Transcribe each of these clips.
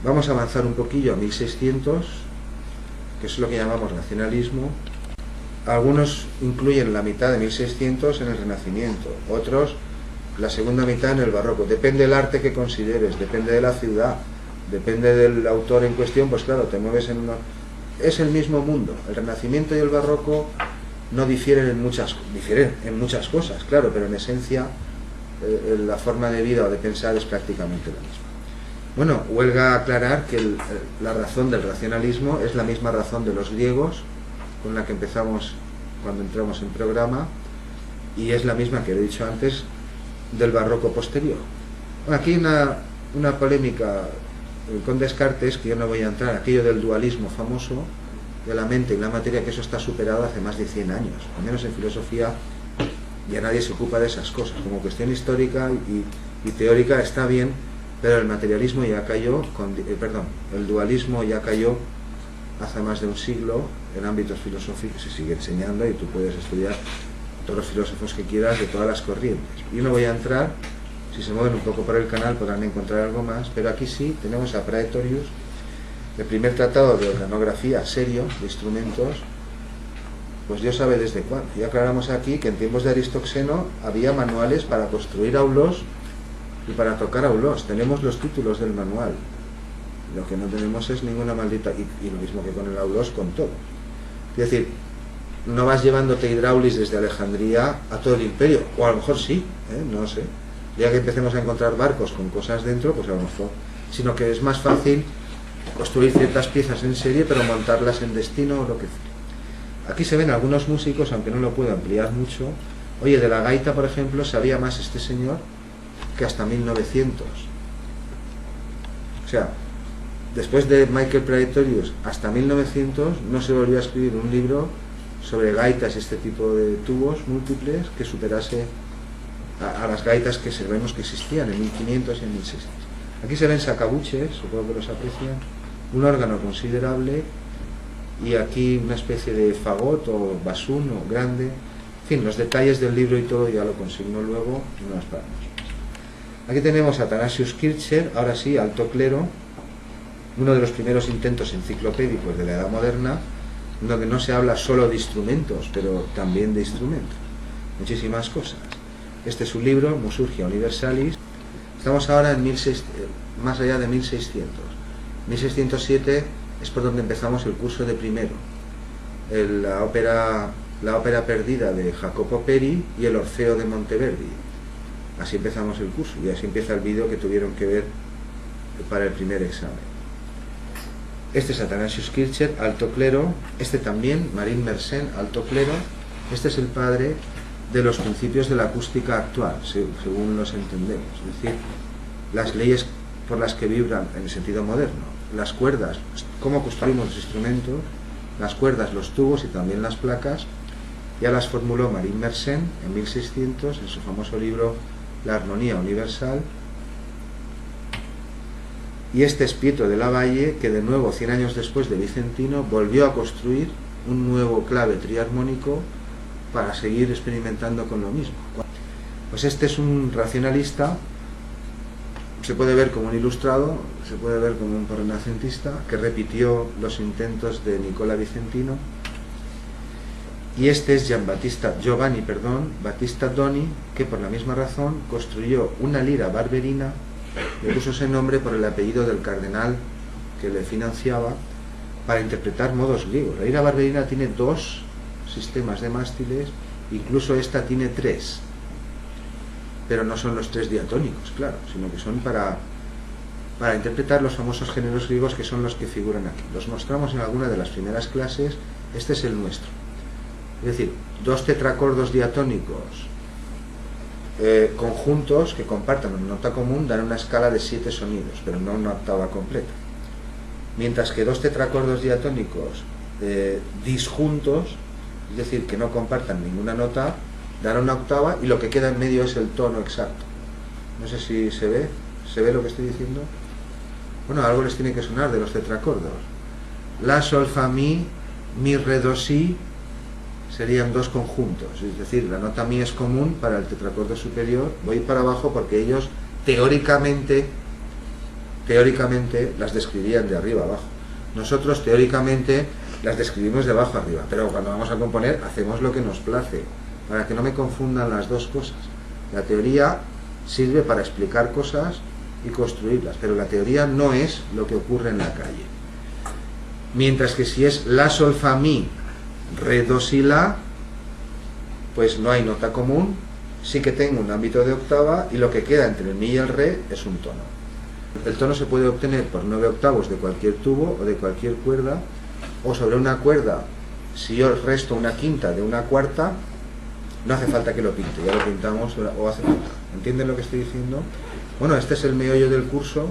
Vamos a avanzar un poquillo a 1600, que es lo que llamamos racionalismo. Algunos incluyen la mitad de 1600 en el Renacimiento, otros la segunda mitad en el Barroco. Depende del arte que consideres, depende de la ciudad, depende del autor en cuestión, pues claro, te mueves en una... Es el mismo mundo. El Renacimiento y el Barroco no difieren en muchas cosas, claro, pero en esencia la forma de vida o de pensar es prácticamente la misma. Bueno, huelga aclarar que la razón del racionalismo es la misma razón de los griegos, con la que empezamos cuando entramos en programa, y es la misma que he dicho antes del Barroco posterior. Bueno, aquí una polémica con Descartes, que yo no voy a entrar, aquello del dualismo famoso de la mente y la materia, que eso está superado hace más de 100 años, al menos en filosofía ya nadie se ocupa de esas cosas. Como cuestión histórica y teórica está bien, pero el materialismo ya cayó, el dualismo ya cayó hace más de un siglo en ámbitos filosóficos, se sigue enseñando y tú puedes estudiar todos los filósofos que quieras de todas las corrientes. Yo no voy a entrar, si se mueven un poco por el canal podrán encontrar algo más, pero aquí sí tenemos a Praetorius, el primer tratado de organografía serio de instrumentos, pues Dios sabe desde cuándo. Ya aclaramos aquí que en tiempos de Aristoxeno había manuales para construir aulos y para tocar aulos. Tenemos los títulos del manual. Lo que no tenemos es ninguna maldita, y lo mismo que con el aulos, con todo. Es decir, no vas llevándote hidráulis desde Alejandría a todo el imperio, o a lo mejor sí, no sé. Ya que empecemos a encontrar barcos con cosas dentro, pues a lo mejor, sino que es más fácil construir ciertas piezas en serie, pero montarlas en destino o lo que sea. Aquí se ven algunos músicos, aunque no lo puedo ampliar mucho. Oye, de la gaita, por ejemplo, sabía más este señor que hasta 1900. O sea, después de Michael Praetorius hasta 1900 no se volvió a escribir un libro sobre gaitas y este tipo de tubos múltiples que superase a las gaitas que sabemos que existían en 1500 y en 1600. Aquí se ven sacabuches, supongo que los aprecian, un órgano considerable, y aquí una especie de fagot o basuno grande. En fin, los detalles del libro y todo ya lo consigno luego, no nos paramos. Aquí tenemos a Athanasius Kircher, ahora sí, alto clero, uno de los primeros intentos enciclopédicos de la Edad Moderna, donde no se habla solo de instrumentos, pero también de instrumentos, muchísimas cosas. Este es su libro, Musurgia Universalis. Estamos ahora en más allá de 1600. 1607 es por donde empezamos el curso de primero. La ópera perdida de Jacopo Peri y el Orfeo de Monteverdi. Así empezamos el curso y así empieza el vídeo que tuvieron que ver para el primer examen. Este es Athanasius Kircher, alto clero. Este también, Marin Mersenne, alto clero. Este es el padre de los principios de la acústica actual, según los entendemos. Es decir, las leyes por las que vibran en el sentido moderno. Las cuerdas, cómo construimos los instrumentos, las cuerdas, los tubos y también las placas, ya las formuló Marin Mersenne en 1600 en su famoso libro La Armonía Universal. Y este es Pietro de la Valle, que de nuevo 100 años después de Vicentino volvió a construir un nuevo clave triarmónico para seguir experimentando con lo mismo. Pues este es un racionalista, se puede ver como un ilustrado, se puede ver como un renacentista, que repitió los intentos de Nicola Vicentino. Y este es Giovanni Battista Doni, que por la misma razón construyó una lira barberina, le puso ese nombre por el apellido del cardenal que le financiaba, para interpretar modos griegos. La lira barberina tiene 2 sistemas de mástiles, incluso esta tiene 3, pero no son los 3 diatónicos, claro, sino que son para interpretar los famosos géneros griegos, que son los que figuran aquí. Los mostramos en alguna de las primeras clases. Este es el nuestro, es decir, 2 tetracordos diatónicos conjuntos que compartan una nota común dan una escala de 7 sonidos, pero no una octava completa, mientras que 2 tetracordos diatónicos disjuntos, es decir, que no compartan ninguna nota, dan una octava, y lo que queda en medio es el tono exacto. No sé si se ve lo que estoy diciendo. Bueno, algo les tiene que sonar de los tetracordos. La, sol, fa, mi, re, do, si serían 2 conjuntos, es decir, la nota mi es común para el tetracordo superior. Voy para abajo porque ellos teóricamente teóricamente las describían de arriba abajo. Nosotros teóricamente las describimos de abajo arriba, pero cuando vamos a componer hacemos lo que nos place, para que no me confundan las dos cosas. La teoría sirve para explicar cosas y construirlas, pero la teoría no es lo que ocurre en la calle. Mientras que si es la, sol, fa, mi, re, do, si, la, pues no hay nota común, sí que tengo un ámbito de octava y lo que queda entre el mi y el re es un tono. El tono se puede obtener por 9 octavos de cualquier tubo o de cualquier cuerda, o sobre una cuerda. Si yo resto una quinta de una cuarta, no hace falta que lo pinte, ya lo pintamos o hace falta. ¿Entienden lo que estoy diciendo? Bueno, este es el meollo del curso.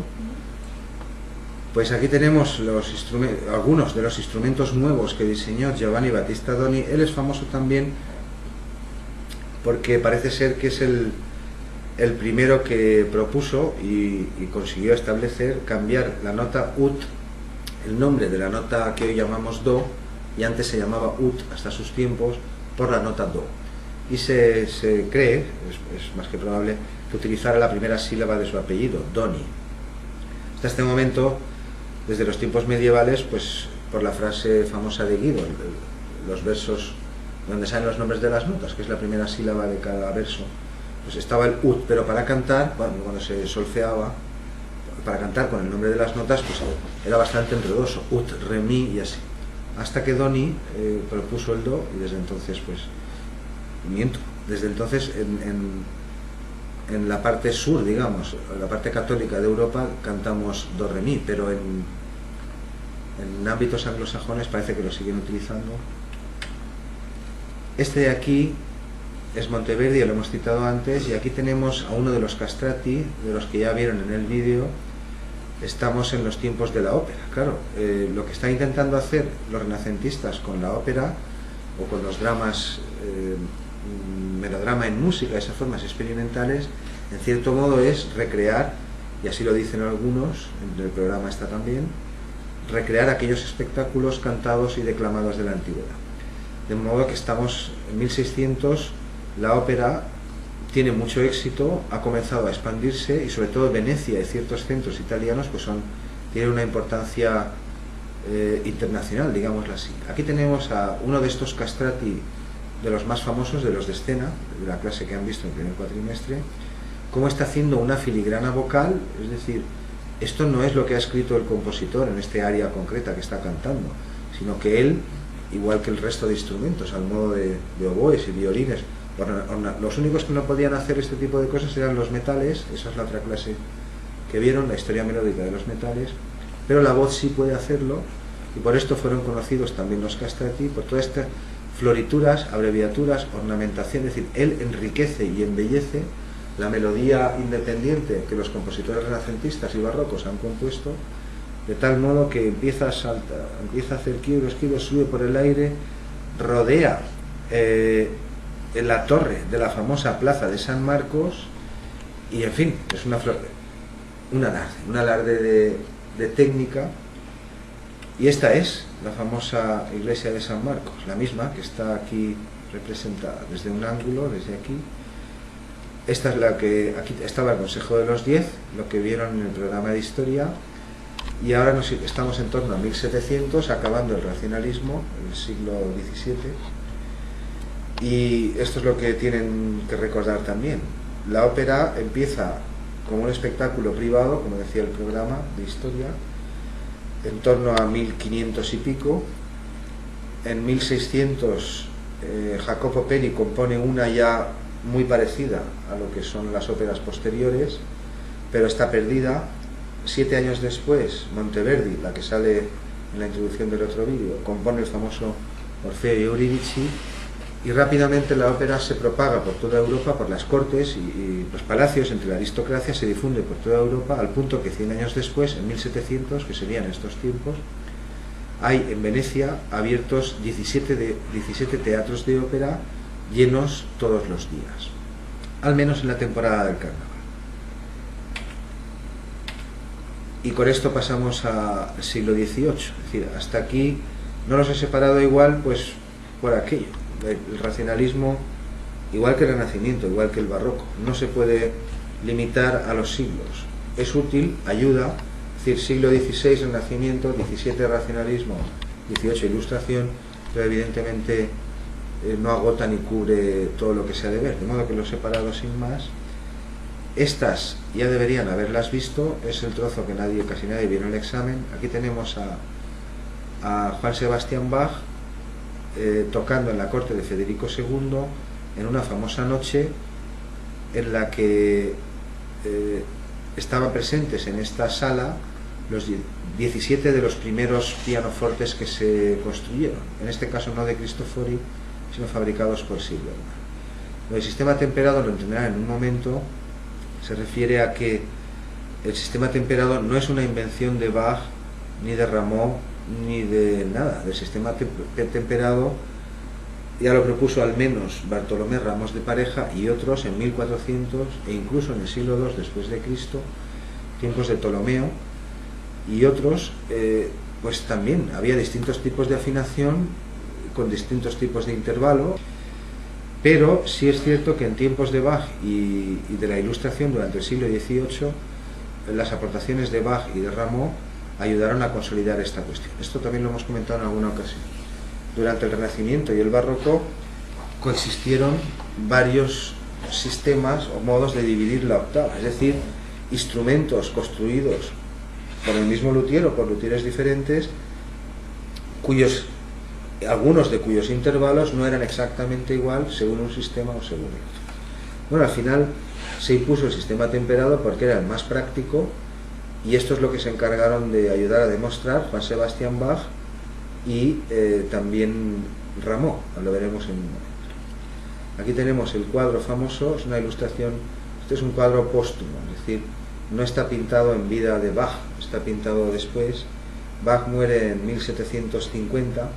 Pues aquí tenemos algunos de los instrumentos nuevos que diseñó Giovanni Battista Doni. Él es famoso también porque parece ser que es el primero que propuso y consiguió establecer cambiar la nota ut, el nombre de la nota que hoy llamamos do, y antes se llamaba ut hasta sus tiempos, por la nota do. Y se cree, es más que probable, que utilizara la primera sílaba de su apellido, Doni. Hasta este momento, desde los tiempos medievales, pues por la frase famosa de Guido, los versos donde salen los nombres de las notas, que es la primera sílaba de cada verso, pues estaba el ut, pero para cantar, bueno, cuando se solfeaba, para cantar con el nombre de las notas, pues era bastante enredoso, ut, re, mi y así. Hasta que Doni propuso el do, y desde entonces, pues, miento, desde entonces en la parte sur, digamos, en la parte católica de Europa, cantamos do, re, mi, pero en ámbitos anglosajones parece que lo siguen utilizando. Este de aquí es Monteverdi, lo hemos citado antes, y aquí tenemos a uno de los castrati, de los que ya vieron en el vídeo. Estamos en los tiempos de la ópera, claro. Lo que están intentando hacer los renacentistas con la ópera, o con los dramas, melodrama en música, esas formas experimentales, en cierto modo es recrear, y así lo dicen algunos, en el programa está también, recrear aquellos espectáculos cantados y declamados de la antigüedad. De modo que estamos en 1600, la ópera tiene mucho éxito, ha comenzado a expandirse, y sobre todo Venecia y ciertos centros italianos pues tienen una importancia internacional, digámoslo así. Aquí tenemos a uno de estos castrati, de los más famosos, de los de escena, de la clase que han visto en el primer cuatrimestre, cómo está haciendo una filigrana vocal, es decir, esto no es lo que ha escrito el compositor en este área concreta que está cantando, sino que él, igual que el resto de instrumentos, al modo de oboes y violines, los únicos que no podían hacer este tipo de cosas eran los metales, esa es la otra clase que vieron, la historia melódica de los metales, pero la voz sí puede hacerlo, y por esto fueron conocidos también los castrati, por todas estas florituras, abreviaturas, ornamentación, es decir, él enriquece y embellece la melodía independiente que los compositores renacentistas y barrocos han compuesto, de tal modo que empieza a saltar, empieza a hacer quiebros, sube por el aire, rodea en la torre de la famosa plaza de San Marcos, y en fin, es un alarde de técnica. Y esta es la famosa iglesia de San Marcos, la misma que está aquí representada desde un ángulo, desde aquí. Esta es la que, aquí estaba el Consejo de los 10, lo que vieron en el programa de historia, y ahora estamos en torno a 1700, acabando el racionalismo, el siglo XVII, y esto es lo que tienen que recordar también. La ópera empieza como un espectáculo privado, como decía el programa de historia, en torno a 1500 y pico. En 1600 Jacopo Peri compone una ya muy parecida a lo que son las óperas posteriores, pero está perdida. 7 años después, Monteverdi, la que sale en la introducción del otro vídeo, compone el famoso Orfeo y Euridice, y rápidamente la ópera se propaga por toda Europa, por las cortes y los palacios, entre la aristocracia, se difunde por toda Europa, al punto que 100 años después, en 1700, que serían estos tiempos, hay en Venecia abiertos 17 teatros de ópera llenos todos los días, al menos en la temporada del carnaval. Y con esto pasamos al siglo XVIII, es decir, hasta aquí no los he separado igual pues por aquello. El racionalismo, igual que el Renacimiento, igual que el Barroco, no se puede limitar a los siglos. Es útil, ayuda, Es decir, siglo XVI, Renacimiento, XVII, Racionalismo, XVIII, Ilustración, pero evidentemente no agota ni cubre todo lo que se ha de ver, de modo que lo he separado sin más. Estas ya deberían haberlas visto, es el trozo que casi nadie vio en el examen. Aquí tenemos a Juan Sebastián Bach tocando en la corte de Federico II en una famosa noche en la que estaban presentes en esta sala los 17 de los primeros pianofortes que se construyeron, en este caso no de Cristofori, sino fabricados por Silverman. Lo del sistema temperado lo entenderán en un momento. Se refiere a que el sistema temperado no es una invención de Bach, ni de Rameau, ni de nada. El sistema temperado ya lo propuso al menos Bartolomé Ramos de Pareja y otros en 1400 e incluso en el siglo II después de Cristo, tiempos de Ptolomeo, y otros, pues también había distintos tipos de afinación con distintos tipos de intervalo, pero sí es cierto que en tiempos de Bach y de la Ilustración durante el siglo XVIII, las aportaciones de Bach y de Rameau ayudaron a consolidar esta cuestión. Esto también lo hemos comentado en alguna ocasión. Durante el Renacimiento y el Barroco coexistieron varios sistemas o modos de dividir la octava, es decir, instrumentos construidos por el mismo luthier o por luthieres diferentes, algunos de cuyos intervalos no eran exactamente igual según un sistema o según otro. Bueno, al final se impuso el sistema temperado porque era el más práctico, y esto es lo que se encargaron de ayudar a demostrar Juan Sebastián Bach y también Rameau, lo veremos en un momento. Aquí tenemos el cuadro famoso, es una ilustración, este es un cuadro póstumo, es decir, no está pintado en vida de Bach, está pintado después. Bach muere en 1750,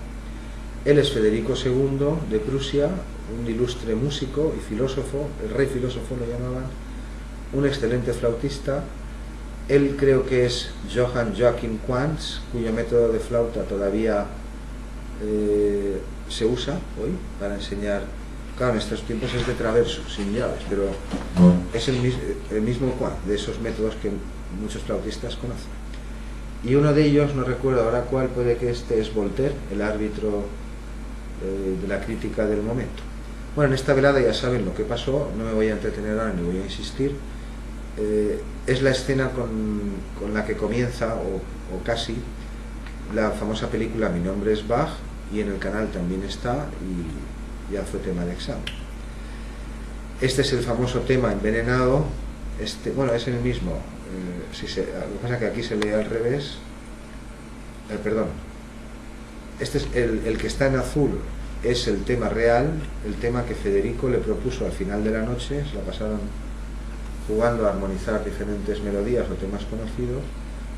él es Federico II de Prusia, un ilustre músico y filósofo, el rey filósofo lo llamaban, un excelente flautista. Él creo que es Johann Joachim Quantz, cuyo método de flauta todavía se usa hoy para enseñar. Claro, en estos tiempos es de traverso, sin llaves, pero es el mismo Quantz, de esos métodos que muchos flautistas conocen. Y uno de ellos, no recuerdo ahora cuál, puede que este es Voltaire, el árbitro de la crítica del momento. Bueno, en esta velada ya saben lo que pasó, no me voy a entretener ahora ni voy a insistir. Es la escena con la que comienza, o casi, la famosa película Mi nombre es Bach, y en el canal también está, y ya fue tema de examen. Este es el famoso tema Envenenado. Bueno, es el mismo, lo que pasa es que aquí se lee al revés, perdón, este es el que está en azul, es el tema real, el tema que Federico le propuso al final de la noche, se la pasaron jugando a armonizar diferentes melodías o temas conocidos,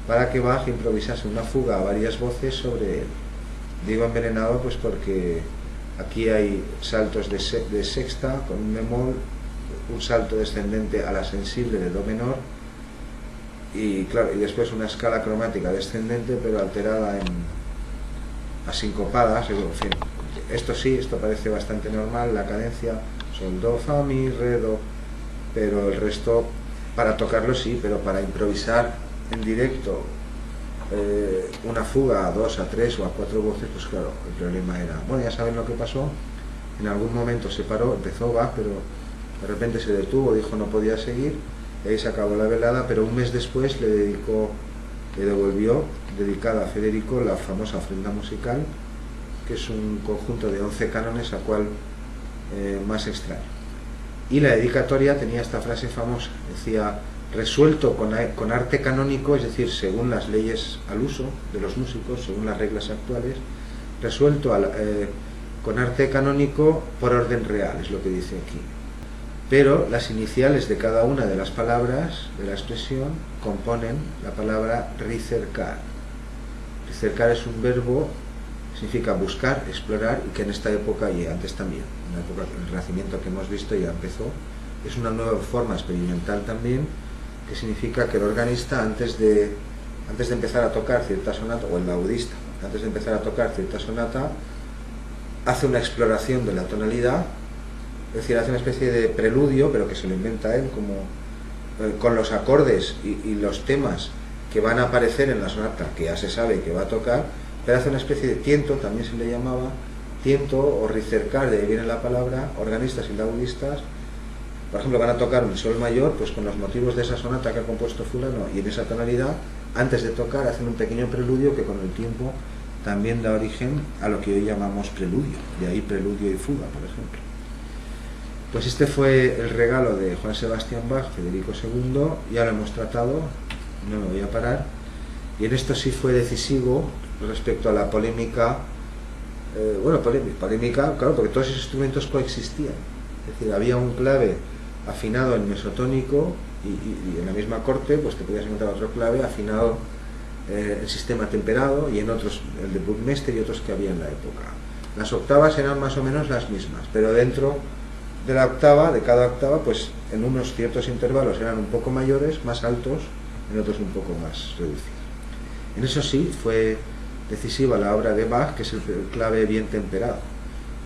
para que Bach improvisase una fuga a varias voces sobre él. Digo envenenado pues porque aquí hay saltos de sexta con un bemol, un salto descendente a la sensible de do menor, y claro, y después una escala cromática descendente pero alterada a sincopadas, en fin. Esto sí, esto parece bastante normal, la cadencia sol, do, fa, mi, re, do, pero el resto para tocarlo sí, pero para improvisar en directo una fuga a 2, a 3 o a 4 voces, pues claro, el problema era, bueno, ya saben lo que pasó, en algún momento se paró, empezó Bach, pero de repente se detuvo, dijo no podía seguir, y ahí se acabó la velada, pero un mes después le devolvió, dedicada a Federico, la famosa ofrenda musical, que es un conjunto de 11 cánones, a cual más extraño. Y la dedicatoria tenía esta frase famosa, decía, resuelto con arte canónico, es decir, según las leyes al uso de los músicos, según las reglas actuales, resuelto con arte canónico por orden real, es lo que dice aquí. Pero las iniciales de cada una de las palabras de la expresión componen la palabra ricercar. Ricercar es un verbo, significa buscar, explorar, y que en esta época y antes también, en la época del Renacimiento que hemos visto ya empezó, es una nueva forma experimental también, que significa que el organista antes de empezar a tocar cierta sonata, o el laudista, antes de empezar a tocar cierta sonata, hace una exploración de la tonalidad, es decir, hace una especie de preludio, pero que se lo inventa él, como con los acordes y los temas que van a aparecer en la sonata que ya se sabe que va a tocar, pero hace una especie de tiento, también se le llamaba tiento o ricercar, de ahí viene la palabra. Organistas y laudistas, por ejemplo, van a tocar un sol mayor, pues con los motivos de esa sonata que ha compuesto fulano y en esa tonalidad, antes de tocar hacen un pequeño preludio que con el tiempo también da origen a lo que hoy llamamos preludio, de ahí preludio y fuga, por ejemplo. Pues este fue el regalo de Juan Sebastián Bach, Federico II, ya lo hemos tratado, no me voy a parar, y en esto sí fue decisivo respecto a la polémica, polémica, claro, porque todos esos instrumentos coexistían, es decir, había un clave afinado en mesotónico y en la misma corte pues te podías encontrar otro clave afinado en sistema temperado y en otros, el de Burmester y otros que había en la época. Las octavas eran más o menos las mismas, pero dentro de la octava, de cada octava, pues en unos ciertos intervalos eran un poco mayores, más altos, en otros un poco más reducidos. En eso sí fue decisiva la obra de Bach, que es el clave bien temperado.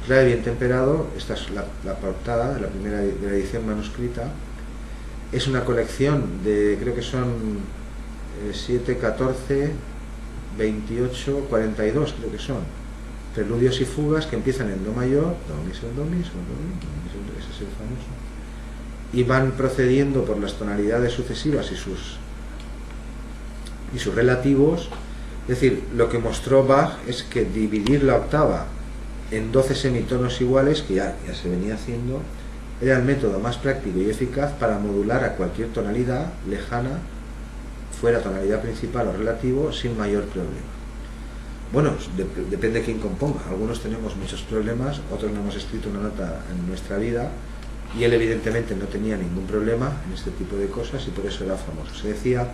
El clave bien temperado, esta es la portada, la primera de la edición manuscrita, es una colección de, creo que son 7, 14, 28, 42, creo que son preludios y fugas que empiezan en do mayor, do mi, sol, do mi, sol, do mi, ese es el famoso, y van procediendo por las tonalidades sucesivas y sus relativos. Es decir, lo que mostró Bach es que dividir la octava en 12 semitonos iguales, que ya se venía haciendo, era el método más práctico y eficaz para modular a cualquier tonalidad lejana, fuera tonalidad principal o relativo, sin mayor problema. Bueno, depende de quién componga. Algunos tenemos muchos problemas, otros no hemos escrito una nota en nuestra vida, y él evidentemente no tenía ningún problema en este tipo de cosas y por eso era famoso. Se decía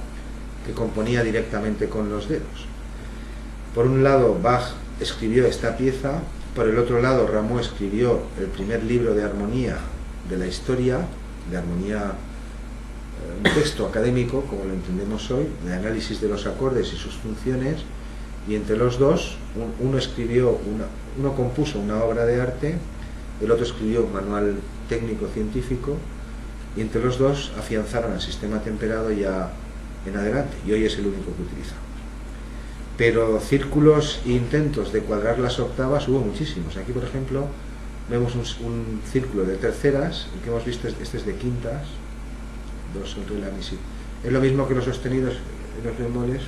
que componía directamente con los dedos. Por un lado, Bach escribió esta pieza, por el otro lado, Rameau escribió el primer libro de armonía de la historia, de armonía, un texto académico, como lo entendemos hoy, de análisis de los acordes y sus funciones, y entre los dos, uno compuso una obra de arte, el otro escribió un manual técnico-científico, y entre los dos afianzaron el sistema temperado ya en adelante, y hoy es el único que utilizamos. Pero círculos e intentos de cuadrar las octavas hubo muchísimos. Aquí, por ejemplo, vemos un círculo de terceras, el que hemos visto este es de quintas, do, sol, re, la, mi, si. Es lo mismo que los sostenidos y los bemoles.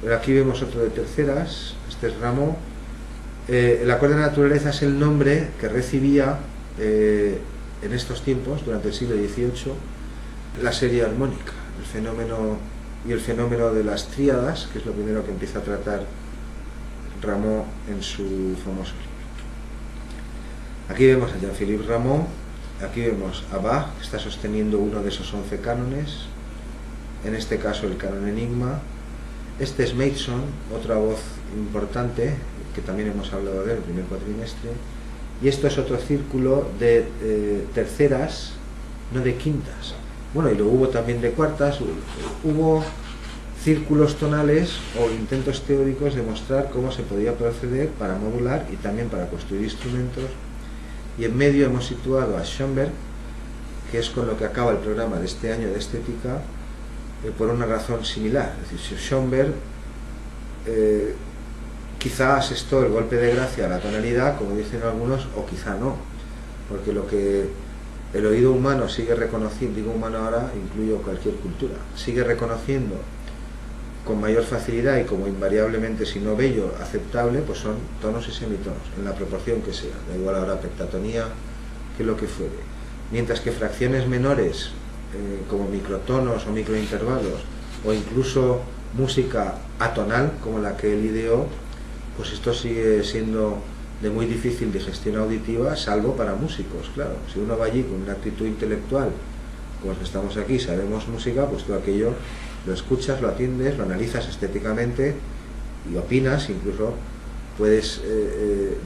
Pero aquí vemos otro de terceras, este es Rameau. El acorde de naturaleza es el nombre que recibía en estos tiempos, durante el siglo XVIII, la serie armónica, el fenómeno de las tríadas, que es lo primero que empieza a tratar Rameau en su famoso libro. Aquí vemos a Jean-Philippe Rameau, aquí vemos a Bach, que está sosteniendo uno de esos 11 cánones, en este caso el canon Enigma. Este es Mason, otra voz importante, que también hemos hablado de él el primer cuatrimestre, y esto es otro círculo de terceras, no de quintas. Bueno, y lo hubo también de cuartas, hubo círculos tonales o intentos teóricos de mostrar cómo se podía proceder para modular y también para construir instrumentos, y en medio hemos situado a Schoenberg, que es con lo que acaba el programa de este año de estética, por una razón similar. Es decir, Schoenberg quizá asestó el golpe de gracia a la tonalidad, como dicen algunos, o quizá no, porque lo que el oído humano sigue reconociendo, digo humano ahora, incluyo cualquier cultura, sigue reconociendo con mayor facilidad y como invariablemente, si no bello, aceptable, pues son tonos y semitonos, en la proporción que sea, da igual ahora pentatonía que lo que fuere. Mientras que fracciones menores, como microtonos o microintervalos, o incluso música atonal, como la que él ideó, pues esto sigue siendo de muy difícil digestión auditiva, salvo para músicos, claro. Si uno va allí con una actitud intelectual, como los que estamos aquí, sabemos música, pues todo aquello lo escuchas, lo atiendes, lo analizas estéticamente y opinas, incluso puedes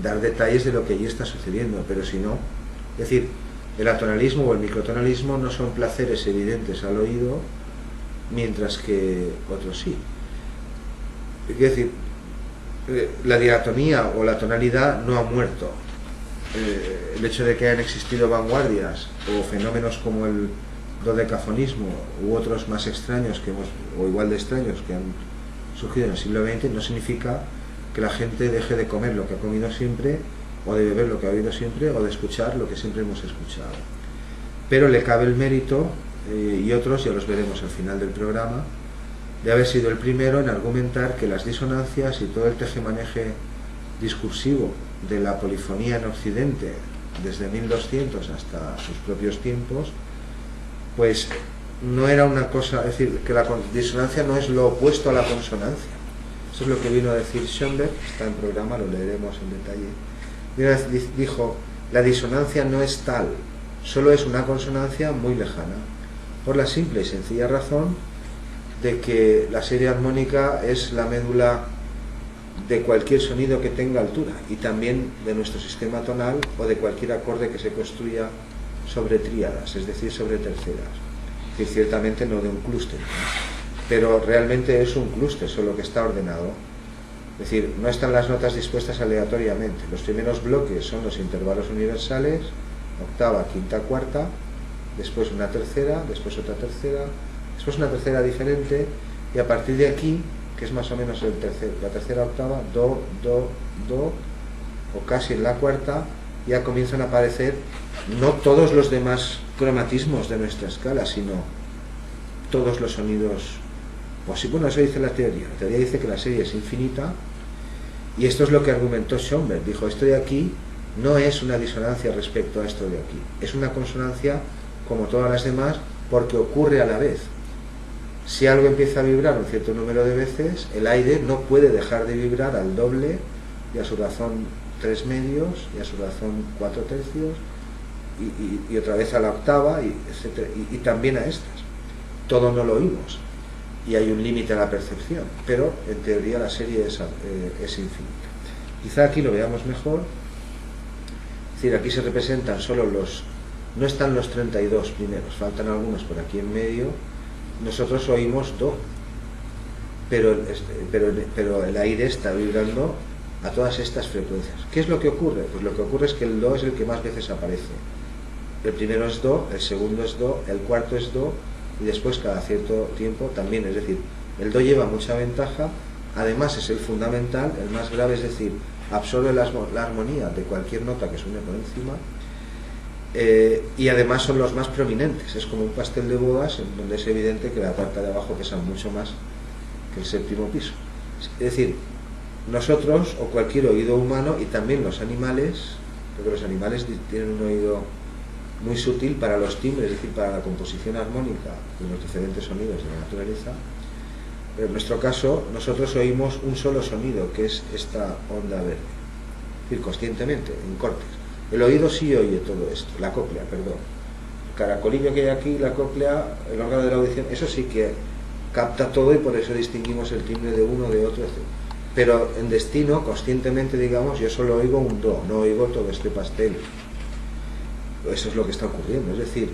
dar detalles de lo que allí está sucediendo, pero si no, es decir, el atonalismo o el microtonalismo no son placeres evidentes al oído, mientras que otros sí. Es decir, la diatonía o la tonalidad no ha muerto. El hecho de que hayan existido vanguardias o fenómenos como el dodecafonismo u otros más extraños o igual de extraños que han surgido en el siglo XX, no significa que la gente deje de comer lo que ha comido siempre, o de beber lo que ha bebido siempre, o de escuchar lo que siempre hemos escuchado. Pero le cabe el mérito, y otros ya los veremos al final del programa, de haber sido el primero en argumentar que las disonancias y todo el tejemaneje discursivo de la polifonía en Occidente, desde 1200 hasta sus propios tiempos, pues no era una cosa, es decir, que la disonancia no es lo opuesto a la consonancia. Eso es lo que vino a decir Schoenberg, está en programa, lo leeremos en detalle. Dijo, la disonancia no es tal, solo es una consonancia muy lejana, por la simple y sencilla razón de que la serie armónica es la médula de cualquier sonido que tenga altura, y también de nuestro sistema tonal o de cualquier acorde que se construya sobre tríadas, es decir, sobre terceras. Es decir, ciertamente no de un clúster, ¿no? Pero realmente es un clúster, solo que está ordenado. Es decir, no están las notas dispuestas aleatoriamente. Los primeros bloques son los intervalos universales, octava, quinta, cuarta, después una tercera, después otra tercera, después una tercera diferente, y a partir de aquí, que es más o menos la tercera octava, do, do, do, o casi en la cuarta, ya comienzan a aparecer no todos los demás cromatismos de nuestra escala, sino todos los sonidos posibles. Bueno, eso dice la teoría. La teoría dice que la serie es infinita, y esto es lo que argumentó Schoenberg. Dijo, esto de aquí no es una disonancia respecto a esto de aquí, es una consonancia como todas las demás, porque ocurre a la vez. Si algo empieza a vibrar un cierto número de veces, el aire no puede dejar de vibrar al doble, y a su razón 3 medios, y a su razón 4 tercios, y otra vez a la octava, etcétera, y también a estas. Todo no lo oímos, y hay un límite a la percepción, pero en teoría la serie es infinita. Quizá aquí lo veamos mejor. Es decir, aquí se representan solo no están los 32 primeros, faltan algunos por aquí en medio. Nosotros oímos do, pero el aire está vibrando a todas estas frecuencias. ¿Qué es lo que ocurre? Pues lo que ocurre es que el do es el que más veces aparece. El primero es do, el segundo es do, el cuarto es do, y después cada cierto tiempo también. Es decir, el do lleva mucha ventaja, además es el fundamental, el más grave, es decir, absorbe la armonía de cualquier nota que suene por encima, y además son los más prominentes. Es como un pastel de bodas en donde es evidente que la parte de abajo pesa mucho más que el séptimo piso. Es decir, nosotros o cualquier oído humano, y también los animales, porque los animales tienen un oído muy sutil para los timbres, es decir, para la composición armónica de los diferentes sonidos de la naturaleza, pero en nuestro caso nosotros oímos un solo sonido, que es esta onda verde, es decir, conscientemente, en cortes. El oído sí oye todo esto, la cóclea, perdón. El caracolillo que hay aquí, la cóclea, el órgano de la audición, eso sí que capta todo, y por eso distinguimos el timbre de uno, de otro, etc. Pero en destino, conscientemente, digamos, yo solo oigo un do, no oigo todo este pastel. Eso es lo que está ocurriendo. Es decir,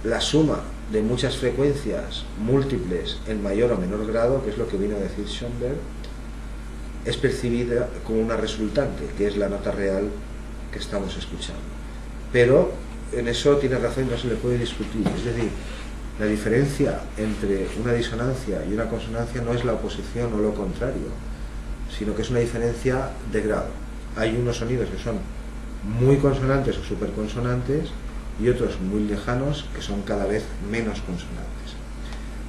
la suma de muchas frecuencias múltiples en mayor o menor grado, que es lo que vino a decir Schoenberg, es percibida como una resultante, que es la nota real que estamos escuchando. Pero en eso tiene razón y no se le puede discutir. Es decir, la diferencia entre una disonancia y una consonancia no es la oposición o lo contrario, sino que es una diferencia de grado. Hay unos sonidos que son muy consonantes o superconsonantes, y otros muy lejanos que son cada vez menos consonantes.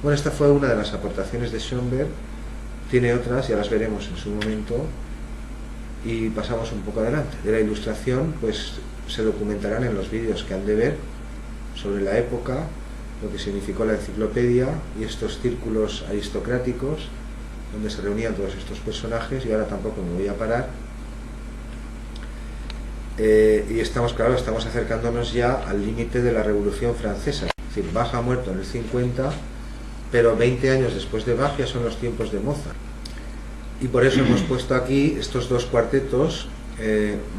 Bueno, esta fue una de las aportaciones de Schoenberg. Tiene otras, ya las veremos en su momento, y pasamos un poco adelante. De la ilustración, pues se documentarán en los vídeos que han de ver sobre la época, lo que significó la enciclopedia y estos círculos aristocráticos donde se reunían todos estos personajes, y ahora tampoco me voy a parar. Y estamos acercándonos ya al límite de la Revolución Francesa. Es decir, Bach ha muerto en el 50, pero 20 años después de Bach ya son los tiempos de Mozart. Y por eso hemos puesto aquí estos dos cuartetos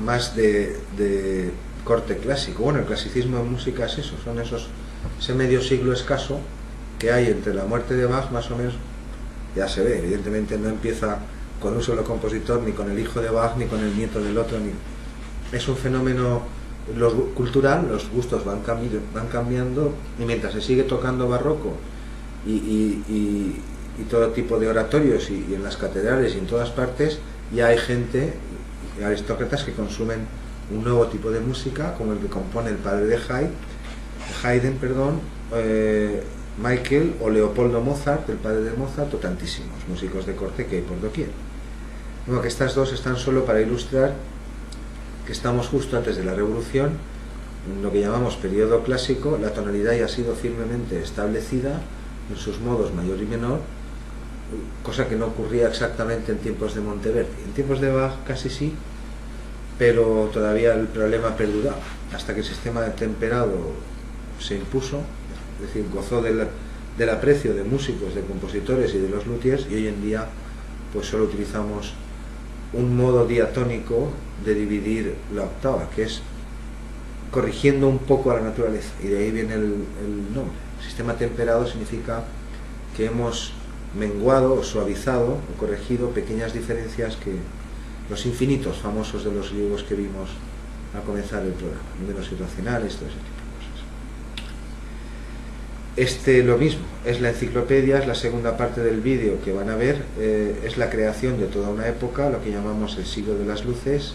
más de corte clásico. Bueno, el clasicismo en música es eso, son ese medio siglo escaso que hay entre la muerte de Bach, más o menos. Ya se ve, evidentemente no empieza con un solo compositor, ni con el hijo de Bach, ni con el nieto del otro, es un fenómeno cultural, los gustos van cambiando, y mientras se sigue tocando barroco y todo tipo de oratorios y en las catedrales y en todas partes, ya hay gente, aristócratas, que consumen un nuevo tipo de música, como el que compone el padre de Haydn, Michael o Leopoldo Mozart, el padre de Mozart, o tantísimos músicos de corte que hay por doquier. Bueno, que estas dos están solo para ilustrar que estamos justo antes de la Revolución, en lo que llamamos periodo clásico. La tonalidad ya ha sido firmemente establecida en sus modos mayor y menor, cosa que no ocurría exactamente en tiempos de Monteverdi. En tiempos de Bach casi sí, pero todavía el problema perduraba, hasta que el sistema de temperado se impuso, es decir, gozó del aprecio de músicos, de compositores y de los luthiers, y hoy en día pues solo utilizamos un modo diatónico de dividir la octava, que es corrigiendo un poco a la naturaleza, y de ahí viene el nombre. Sistema temperado significa que hemos menguado o suavizado o corregido pequeñas diferencias, que los infinitos famosos de los griegos que vimos al comenzar el programa, números irracionales, todo ese tipo de cosas. Lo mismo, es la enciclopedia, es la segunda parte del vídeo que van a ver, es la creación de toda una época, lo que llamamos el siglo de las luces.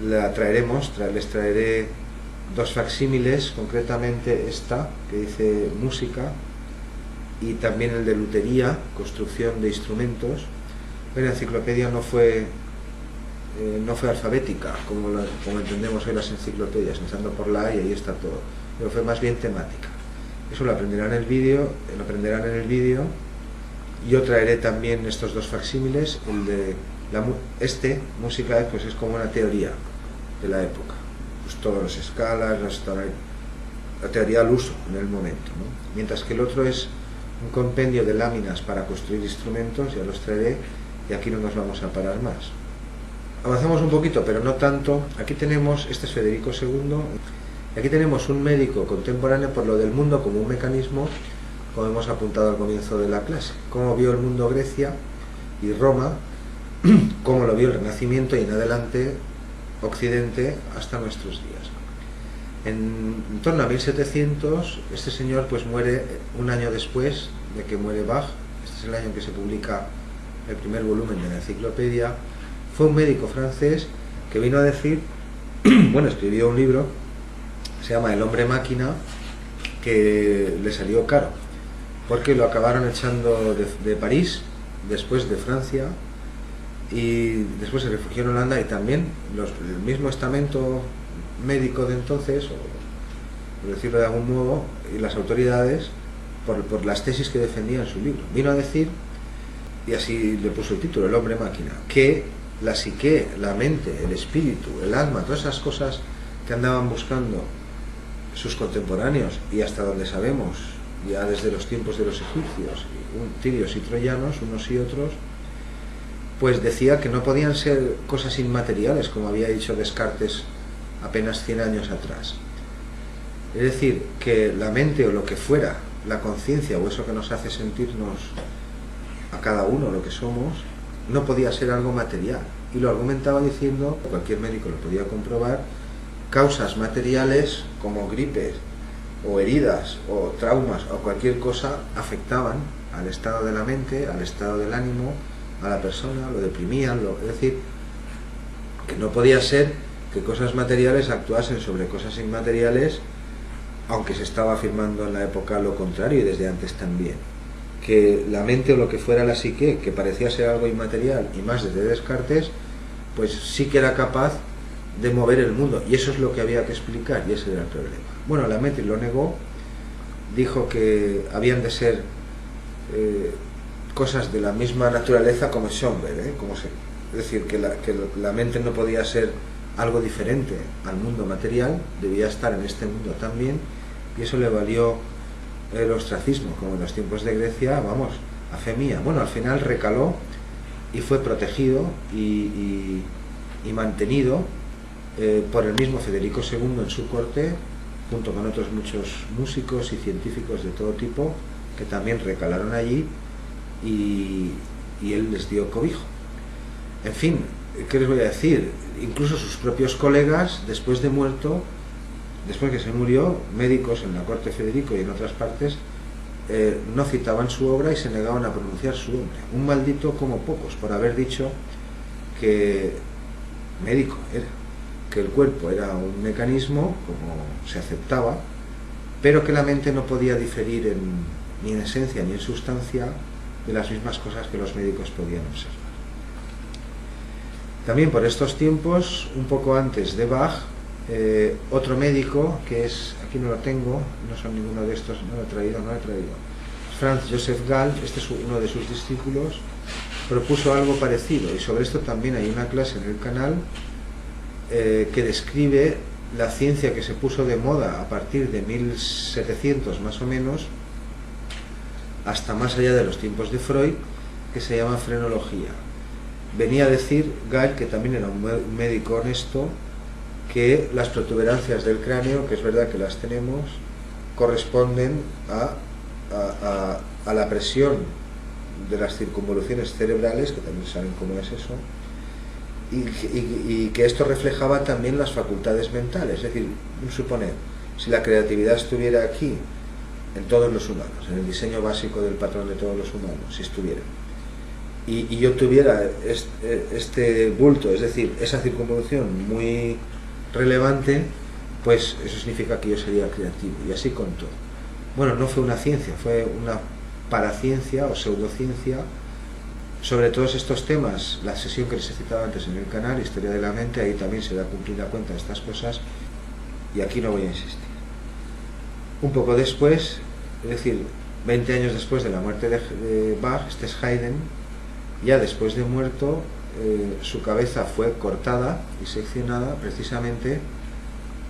Les traeré dos facsímiles, concretamente esta, que dice música, y también el de lutería, construcción de instrumentos. Pero la enciclopedia no fue alfabética, como entendemos hoy las enciclopedias, empezando por la A y ahí está todo, pero fue más bien temática. Eso lo aprenderán en el vídeo, Yo traeré también estos dos facsímiles. El de música, pues es como una teoría de la época, pues todas las escalas, la teoría al uso en el momento, ¿no? Mientras que el otro es un compendio de láminas para construir instrumentos, ya los traeré, y aquí no nos vamos a parar más. Avanzamos un poquito, pero no tanto. Aquí tenemos, este es Federico II, y aquí tenemos un médico contemporáneo por lo del mundo como un mecanismo, como hemos apuntado al comienzo de la clase. Cómo vio el mundo Grecia y Roma, cómo lo vio el Renacimiento y en adelante Occidente hasta nuestros días. En torno a 1700, este señor pues muere un año después de que muere Bach. Este es el año en que se publica el primer volumen de la enciclopedia. Fue un médico francés que vino a decir, escribió un libro, se llama El hombre máquina, que le salió caro, porque lo acabaron echando de París, después de Francia, y después se refugió en Holanda, y también el mismo estamento médico de entonces, o por decirlo de algún modo, y las autoridades, por las tesis que defendía en su libro. Vino a decir, y así le puso el título, El hombre máquina, que la psique, la mente, el espíritu, el alma, todas esas cosas que andaban buscando sus contemporáneos, y hasta donde sabemos, ya desde los tiempos de los egipcios, tirios y troyanos, unos y otros, pues decía que no podían ser cosas inmateriales, como había dicho Descartes apenas 100 años atrás. Es decir, que la mente, o lo que fuera, la conciencia, o eso que nos hace sentirnos a cada uno lo que somos, no podía ser algo material. Y lo argumentaba diciendo, cualquier médico lo podía comprobar, causas materiales como gripes o heridas o traumas o cualquier cosa afectaban al estado de la mente, al estado del ánimo, a la persona, lo deprimían, es decir, que no podía ser que cosas materiales actuasen sobre cosas inmateriales, aunque se estaba afirmando en la época lo contrario y desde antes también, que la mente, o lo que fuera la psique, que parecía ser algo inmaterial, y más desde Descartes, pues sí que era capaz de mover el mundo, y eso es lo que había que explicar, y ese era el problema. Bueno, la mente lo negó, dijo que habían de ser cosas de la misma naturaleza como Schönberg, es decir, que la mente no podía ser algo diferente al mundo material, debía estar en este mundo también, y eso le valió el ostracismo, como en los tiempos de Grecia, a fe mía. Bueno, al final recaló y fue protegido y mantenido por el mismo Federico II en su corte, junto con otros muchos músicos y científicos de todo tipo, que también recalaron allí, y él les dio cobijo. En fin, ¿qué les voy a decir? Incluso sus propios colegas, después de muerto, después que se murió, médicos en la corte de Federico y en otras partes, no citaban su obra y se negaban a pronunciar su nombre. Un maldito como pocos, por haber dicho que médico era, que el cuerpo era un mecanismo, como se aceptaba, pero que la mente no podía diferir ni en esencia ni en sustancia de las mismas cosas que los médicos podían observar. También por estos tiempos, un poco antes de Bach, otro médico, que es, aquí no lo tengo, no son ninguno de estos, no lo he traído, Franz Joseph Gall, este es uno de sus discípulos, propuso algo parecido, y sobre esto también hay una clase en el canal que describe la ciencia que se puso de moda a partir de 1700 más o menos, hasta más allá de los tiempos de Freud, que se llama frenología. Venía a decir Gall, que también era un médico honesto, que las protuberancias del cráneo, que es verdad que las tenemos, corresponden a la presión de las circunvoluciones cerebrales, que también saben cómo es eso, y que esto reflejaba también las facultades mentales. Es decir, suponer, si la creatividad estuviera aquí, en todos los humanos, en el diseño básico del patrón de todos los humanos, si estuviera, y yo tuviera este bulto, es decir, esa circunvolución muy relevante, pues eso significa que yo sería creativo, y así con todo. Bueno, no fue una ciencia, fue una paraciencia o pseudociencia sobre todos estos temas. La sesión que les he citado antes en el canal, Historia de la Mente, ahí también se da cumplida cuenta de estas cosas, y aquí no voy a insistir. Un poco después, es decir, 20 años después de la muerte de Bach, este es Haydn, ya después de muerto, su cabeza fue cortada y seccionada precisamente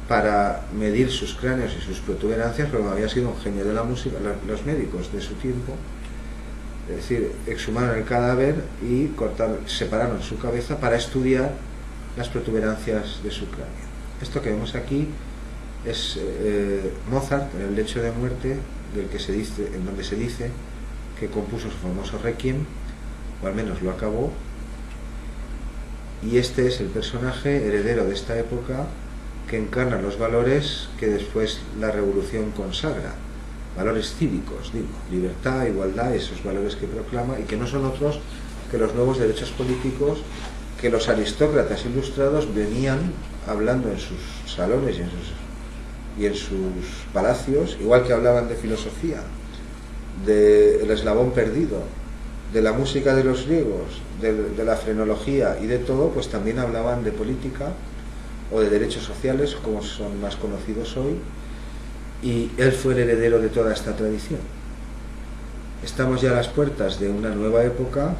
para medir sus cráneos y sus protuberancias, porque había sido un genio de la música. Los médicos de su tiempo, es decir, exhumaron el cadáver y separaron su cabeza para estudiar las protuberancias de su cráneo. Esto que vemos aquí es Mozart en el lecho de muerte, en donde se dice que compuso su famoso Requiem, o al menos lo acabó, y este es el personaje heredero de esta época que encarna los valores que después la revolución consagra, valores cívicos, digo, libertad, igualdad, esos valores que proclama, y que no son otros que los nuevos derechos políticos que los aristócratas ilustrados venían hablando en sus salones y en sus palacios, igual que hablaban de filosofía, del eslabón perdido, de la música de los griegos, de la frenología y de todo, pues también hablaban de política o de derechos sociales, como son más conocidos hoy, y él fue el heredero de toda esta tradición. Estamos ya a las puertas de una nueva época,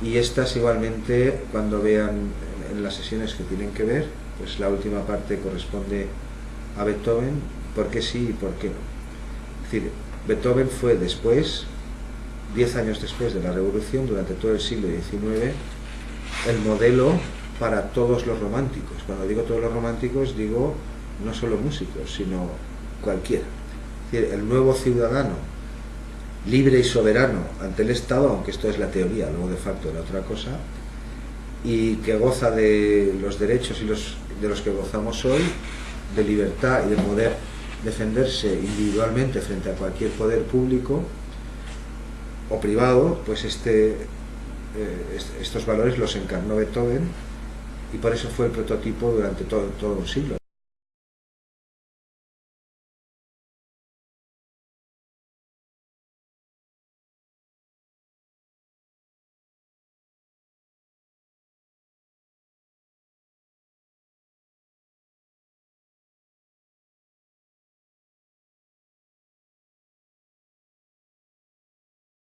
y estas igualmente, cuando vean en las sesiones que tienen que ver, pues la última parte corresponde a Beethoven, por qué sí y por qué no. Es decir, Beethoven fue después, 10 años después de la Revolución, durante todo el siglo XIX, el modelo para todos los románticos. Cuando digo todos los románticos, digo no solo músicos, sino cualquiera. Es decir, el nuevo ciudadano, libre y soberano ante el Estado, aunque esto es la teoría, luego de facto era otra cosa, y que goza de los derechos de los que gozamos hoy, de libertad y de poder defenderse individualmente frente a cualquier poder público o privado, pues estos valores los encarnó Beethoven, y por eso fue el prototipo durante todo un siglo.